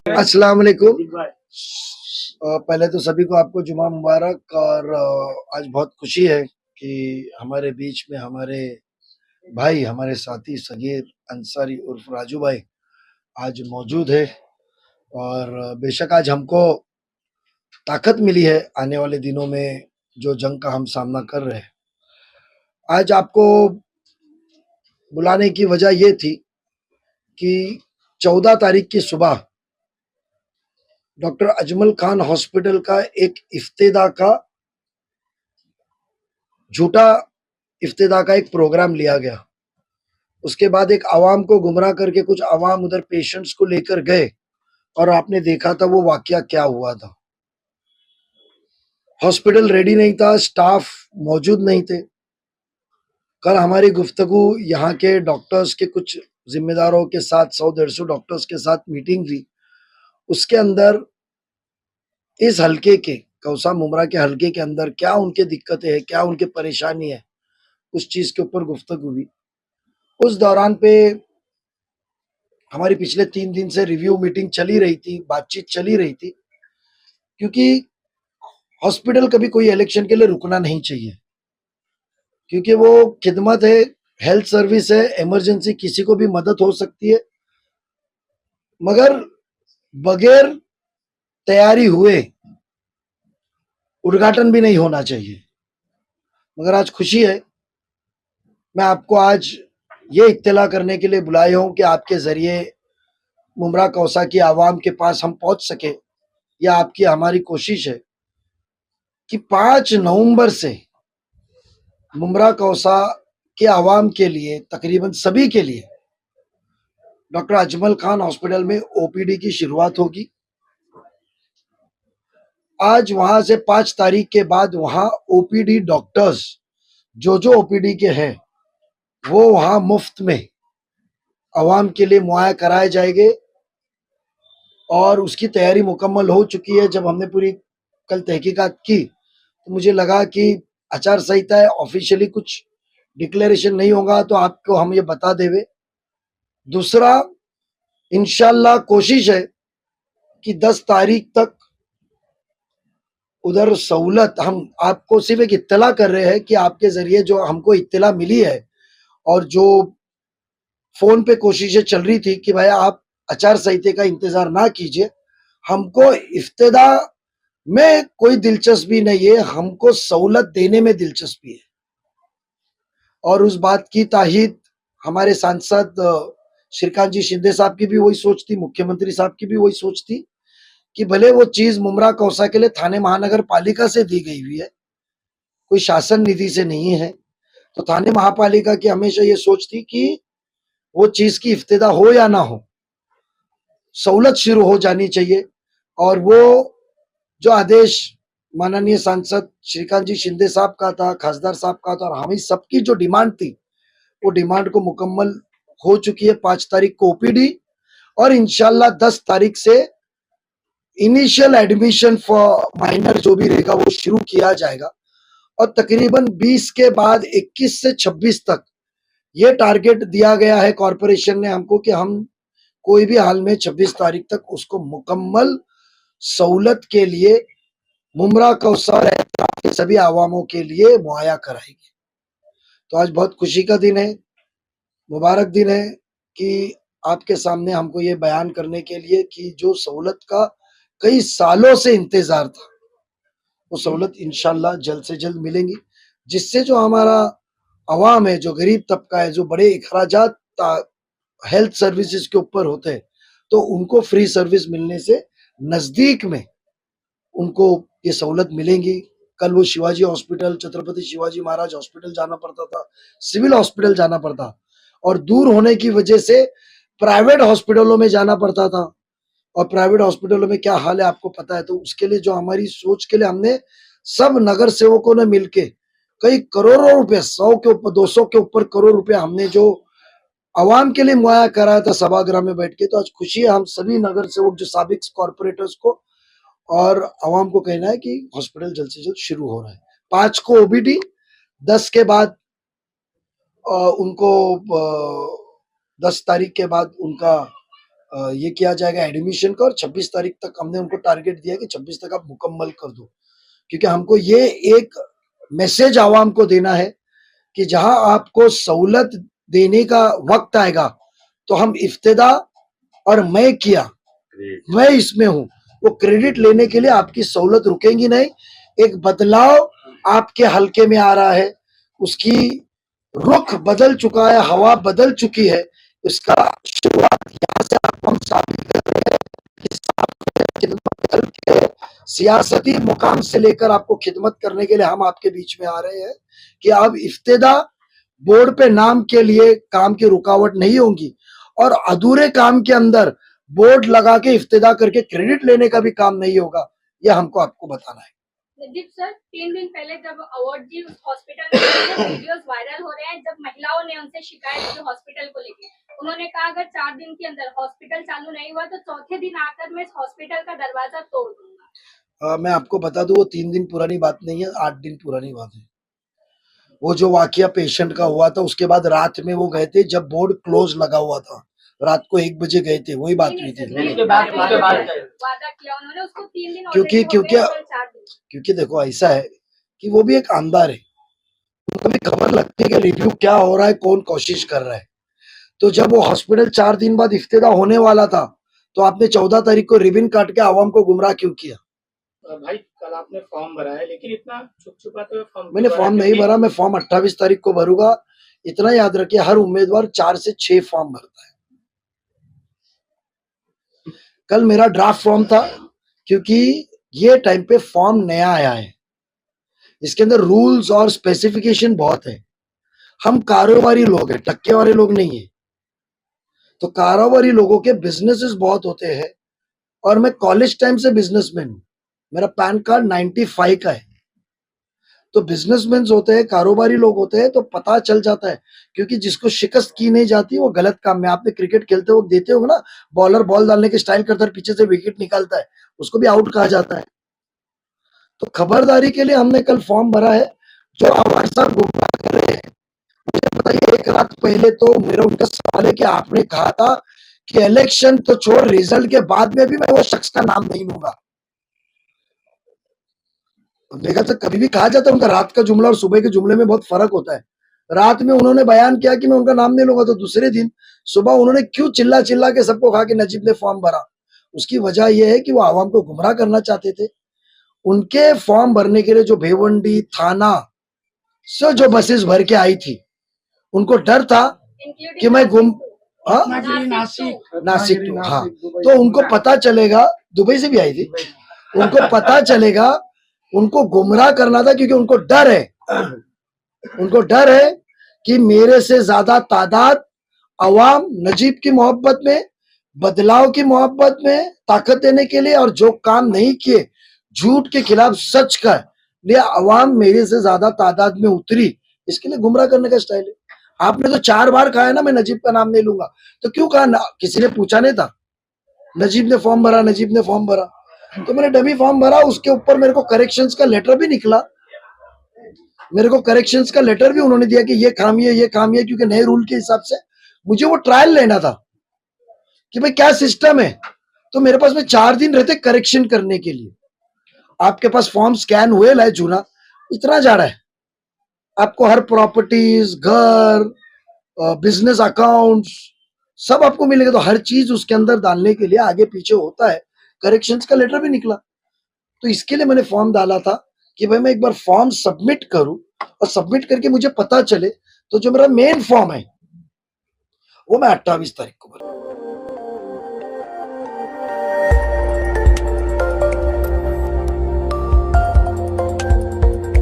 अस्सलाम वालेकुम। पहले तो सभी को आपको जुमा मुबारक। और आज बहुत खुशी है कि हमारे बीच में हमारे भाई, हमारे साथी सगीर अंसारी उर्फ राजू भाई आज मौजूद है। और बेशक आज हमको ताकत मिली है आने वाले दिनों में जो जंग का हम सामना कर रहे हैं। आज आपको बुलाने की वजह ये थी कि 14 तारीख की सुबह डॉक्टर अजमल खान हॉस्पिटल का एक झूठा इफ्तिदा का एक प्रोग्राम लिया गया। उसके बाद एक आवाम को गुमराह करके कुछ आवाम उधर पेशेंट्स को लेकर गए और आपने देखा था वो वाकया क्या हुआ था। हॉस्पिटल रेडी नहीं था, स्टाफ मौजूद नहीं थे। कल हमारी गुफ्तगू यहाँ के डॉक्टर्स के कुछ जिम्मेदारों के साथ 100-150 डॉक्टर्स के साथ मीटिंग हुई। उसके अंदर इस हल्के के कौसा मुमरा के हल्के के अंदर क्या उनके दिक्कतें हैं, क्या उनके परेशानी है, उस चीज के ऊपर गुफ्तगू हुई। उस दौरान पे हमारी पिछले 3 दिन से रिव्यू मीटिंग चली रही थी, बातचीत चली रही थी, क्योंकि हॉस्पिटल कभी कोई इलेक्शन के लिए रुकना नहीं चाहिए, क्योंकि वो खिदमत है, हेल्थ सर्विस है, इमरजेंसी किसी को भी मदद हो सकती है, मगर बगैर तैयारी हुए उद्घाटन भी नहीं होना चाहिए। मगर आज खुशी है, मैं आपको आज ये इत्तला करने के लिए बुलाया हूं कि आपके जरिए मुमरा कौसा की आवाम के पास हम पहुंच सके। यह आपकी हमारी कोशिश है कि 5 नवंबर से मुमरा कौसा के आवाम के लिए, तकरीबन सभी के लिए, डॉक्टर अजमल खान हॉस्पिटल में ओपीडी की शुरुआत होगी। आज वहां से 5 तारीख के बाद वहां ओपीडी डॉक्टर्स जो ओपीडी के हैं वो वहां मुफ्त में आवाम के लिए मुहैया कराए जाएंगे। और उसकी तैयारी मुकम्मल हो चुकी है। जब हमने पूरी कल तहकीकात की तो मुझे लगा कि आचार संहिता है, ऑफिशियली कुछ डिक्लेरेशन नहीं होगा तो आपको हम ये बता देवे। दूसरा, इंशाल्लाह कोशिश है कि 10 तारीख तक उधर सहूलत, हम आपको सिर्फ एक इत्तला कर रहे हैं कि आपके जरिए जो हमको इत्तला मिली है और जो फोन पे कोशिशें चल रही थी कि भाई आप आचार संहिता का इंतजार ना कीजिए, हमको इफ्तिदा में कोई दिलचस्पी नहीं है, हमको सहूलत देने में दिलचस्पी है। और उस बात की ताहीद हमारे सांसद श्रीकांत जी शिंदे साहब की भी वही सोच थी, मुख्यमंत्री साहब की भी वही सोच थी कि भले वो चीज मुमरा कौसा के लिए थाने महानगर पालिका से दी गई हुई है, कोई शासन निधि से नहीं है, तो थाने महापालिका की हमेशा ये सोच थी कि वो चीज की इफ्तिदा हो या ना हो, सहूलत शुरू हो जानी चाहिए। और वो जो आदेश माननीय सांसद श्रीकांत जी शिंदे साहब का था, खासदार साहब का था, और हमें सबकी जो डिमांड थी वो डिमांड को मुकम्मल हो चुकी है। 5 तारीख को ओपीडी और इंशाल्लाह 10 तारीख से इनिशियल एडमिशन फॉर माइनर जो भी रहेगा वो शुरू किया जाएगा। और तकरीबन 20 के बाद 21 से 26 तक ये टारगेट दिया गया है कॉरपोरेशन ने हमको कि हम कोई भी हाल में 26 तारीख तक उसको मुकम्मल सहूलत के लिए मुमरा कौसा के सभी आवामों के लिए मुहैया कराएंगे। तो आज बहुत खुशी का दिन है, मुबारक दिन है कि आपके सामने हमको ये बयान करने के लिए कि जो सहूलत का कई सालों से इंतजार था वो सहूलत इंशाल्लाह जल्द से जल्द मिलेंगी, जिससे जो हमारा अवाम है, जो गरीब तबका है, जो बड़े अखराजात हेल्थ सर्विसेज के ऊपर होते हैं, तो उनको फ्री सर्विस मिलने से नजदीक में उनको ये सहूलत मिलेंगी। कल वो शिवाजी हॉस्पिटल, छत्रपति शिवाजी महाराज हॉस्पिटल जाना पड़ता था, सिविल हॉस्पिटल जाना पड़ता, और दूर होने की वजह से प्राइवेट हॉस्पिटलों में जाना पड़ता था। और प्राइवेट हॉस्पिटलों में क्या हाल है आपको पता है। तो उसके लिए जो हमारी सोच के लिए हमने सब नगर सेवकों ने मिलके कई करोड़ों रुपए, 100 के ऊपर, 200 के ऊपर करोड़ रुपए हमने जो आवाम के लिए मुहैया कराया था सभागृह में बैठ के। तो आज खुशी है हम सभी नगर सेवक, जो साबिक कॉर्पोरेटर्स को और आवाम को कहना है कि हॉस्पिटल जल्द से जल्द शुरू हो रहा है। 5 को ओबीडी, 10 के बाद उनको 10 तारीख के बाद उनका ये किया जाएगा एडमिशन का, और 26 तारीख तक हमने उनको टारगेट दिया कि 26 तक आप मुकम्मल कर दो, क्योंकि हमको ये एक मैसेज आवाम को देना है कि जहां आपको सहूलत देने का वक्त आएगा तो हम इफ्तिदा और मैं इसमें हूं, वो क्रेडिट लेने के लिए आपकी सहूलत रुकेंगी नहीं। एक बदलाव आपके हलके में आ रहा है, उसकी रुख बदल चुका है, हवा बदल चुकी है, इसका शुरुआत यहाँ से आपको हम साबित कर रहे हैं कि खिदमत के सियासती मुकाम से लेकर आपको खिदमत करने के लिए हम आपके बीच में आ रहे हैं कि अब इफ्तिदा बोर्ड पे नाम के लिए काम की रुकावट नहीं होगी, और अधूरे काम के अंदर बोर्ड लगा के इफ्तिदा करके क्रेडिट लेने का भी काम नहीं होगा। यह हमको आपको बताना है। नजीब सर, 3 दिन पहले जब अवार्ड जी उस हॉस्पिटल में वीडियोस वायरल हो रहे हैं, जब महिलाओं ने उनसे शिकायत की हॉस्पिटल को लेकर, उन्होंने कहा अगर 4 दिन के अंदर हॉस्पिटल चालू नहीं हुआ तो चौथे दिन आकर मैं इस हॉस्पिटल का दरवाजा तोड़ दूंगा। मैं आपको बता दूं, वो 3 दिन पुरानी बात नहीं है, 8 दिन पुरानी बात है। वो जो वाकया पेशेंट का हुआ था, उसके बाद रात में वो गए थे जब बोर्ड क्लोज लगा हुआ था, रात को 1 बजे गए थे, वही बात हुई थी। क्योंकि देखो ऐसा है कि वो भी एक आमदार है, उनको भी खबर लगती है कि रिव्यू क्या हो रहा है, कौन कोशिश कर रहा है। तो जब वो हॉस्पिटल 4 दिन बाद इफ्तिदा होने वाला था, तो आपने 14 तारीख को रिबन काट के आवाम को गुमराह क्यों किया? भाई कल आपने फॉर्म भरा है, लेकिन इतना छुप-छुपाते हुए फॉर्म मैंने फॉर्म नहीं भरा, मैं फॉर्म 28 तारीख को भरूंगा। इतना याद रखिए, हर उम्मीदवार 4 से 6 फॉर्म भरता है। कल मेरा ड्राफ्ट फॉर्म था, क्योंकि ये टाइम पे फॉर्म नया आया है, इसके अंदर रूल्स और स्पेसिफिकेशन बहुत है। हम कारोबारी लोग हैं, टक्के वाले लोग नहीं है, तो कारोबारी लोगों के बिजनेसेस बहुत होते हैं, और मैं कॉलेज टाइम से बिजनेसमैन हूं, मेरा पैन कार्ड 95 का है। तो बिजनेसमैन होते हैं, कारोबारी लोग होते हैं, तो पता चल जाता है, क्योंकि जिसको शिकस्त की नहीं जाती वो गलत काम में। आपने क्रिकेट खेलते हुए देते हो ना, बॉलर बॉल डालने के स्टाइल करता है, पीछे से विकेट निकालता है, उसको भी आउट कहा जाता है। तो खबरदारी के लिए हमने कल फॉर्म भरा है। जो हमारे साथ गुमराह कर रहे हैं, मुझे बताइए, एक रात पहले तो मेरा उनका सवाल है कि आपने कहा था कि इलेक्शन तो छोड़, रिजल्ट के बाद में भी मैं वो शख्स का नाम नहीं लूंगा। देखा तो कभी भी कहा जाता है, उनका रात का जुमला और सुबह के जुमले में बहुत फर्क होता है। रात में उन्होंने बयान किया कि मैं उनका नाम नहीं लूंगा, तो दूसरे दिन सुबह उन्होंने क्यों चिल्ला चिल्ला के सबको कहा कि नजीब ने फॉर्म भरा? उसकी वजह यह है कि वो आवाम को गुमराह करना चाहते थे। उनके फॉर्म भरने के लिए जो भिवंडी थाना से जो बसेस भर के आई थी, उनको डर था कि मैं नासिक टू, हाँ, तो उनको पता चलेगा, दुबई से भी आई थी, उनको पता चलेगा, उनको गुमराह करना था, क्योंकि उनको डर है कि मेरे से ज्यादा तादाद अवाम नजीब की मोहब्बत में, बदलाव की मोहब्बत में ताकत देने के लिए, और जो काम नहीं किए झूठ के खिलाफ सच का लिए अवाम मेरे से ज्यादा तादाद में उतरी, इसके लिए गुमराह करने का स्टाइल है। आपने तो 4 बार कहा है ना मैं नजीब का नाम नहीं लूंगा, तो क्यों कहा ना? किसी ने पूछा नहीं था? नजीब ने फॉर्म भरा, नजीब ने फॉर्म भरा, तो मैंने डमी फॉर्म भरा। उसके ऊपर मेरे को करेक्शंस का लेटर भी निकला, मेरे को करेक्शंस का लेटर भी उन्होंने दिया कि ये खामी है, ये खामी है, क्योंकि नए रूल के हिसाब से मुझे वो ट्रायल लेना था कि भाई क्या सिस्टम है। तो मेरे पास में 4 दिन रहते करेक्शन करने के लिए। आपके पास फॉर्म स्कैन हुए लाए जूना, इतना जा रहा है, आपको हर प्रॉपर्टीज, घर, बिजनेस अकाउंट्स सब आपको मिलेगा, तो हर चीज उसके अंदर डालने के लिए आगे पीछे होता है। करेक्शंस का लेटर भी निकला, तो इसके लिए मैंने फॉर्म डाला था कि भाई मैं एक बार फॉर्म सबमिट करूं, और सबमिट करके मुझे पता चले, तो जो मेरा मेन फॉर्म है वो मैं 28 तारीख को भरूं।